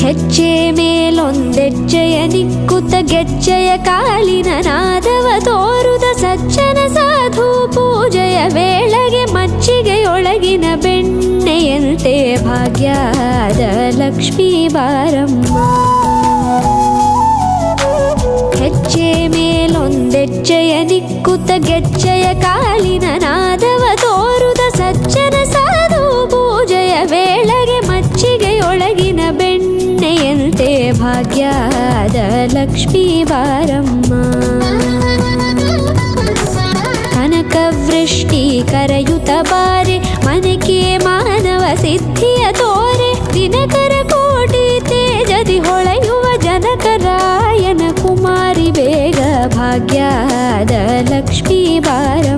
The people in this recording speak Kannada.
ಹೆಜ್ಜೆ ಮೇಲೊಂದೆಜ್ಜೆಯ ನಿಕ್ಕುತ ಗೆಜ್ಜೆಯ ಕಾಲಿನ ನಾದವ ತೋರುದ ಸಜ್ಜನ ಸಾಧು ಪೂಜೆಯ ವೇಳೆಗೆ ಮಜ್ಜಿಗೆಯೊಳಗಿನ ಬೆಣ್ಣೆಯಂತೆ ಭಾಗ್ಯದ ಲಕ್ಷ್ಮೀ ಬಾರಮ್ಮ. ಹೆಜ್ಜೆ ಮೇಲೊಂದೆಜ್ಜೆಯ ನಿಕ್ಕುತ ಗೆಜ್ಜೆಯ ಕಾಲಿನ ನಾದವ ತೋರುದ ಸಜ್ಜನ ಸಾಧು ಪೂಜೆಯ ವೇಳೆಗೆ ಮಜ್ಜಿಗೆಯೊಳಗಿನ ಬೆಣ್ಣೆಯಂತೆ ಭಾಗ್ಯದ ಲಕ್ಷ್ಮೀ ಬಾರಮ್ಮ. ಕನಕವೃಷ್ಟಿ ಕರೆಯುತ ಬಾರೆ ಮನಕೆ ಮಾನವ ಸಿದ್ಧಿಯ ತೋರೆ ದಿನಕರ ಕೋಟಿ ತೇಜದಿ ಹೊಳೆಯುವ ಜನಕರಾಯನ ಕುಮಾರಿ ಬೇಗ ಭಾಗ್ಯದ ಲಕ್ಷ್ಮೀ ಬಾರಮ್ಮ.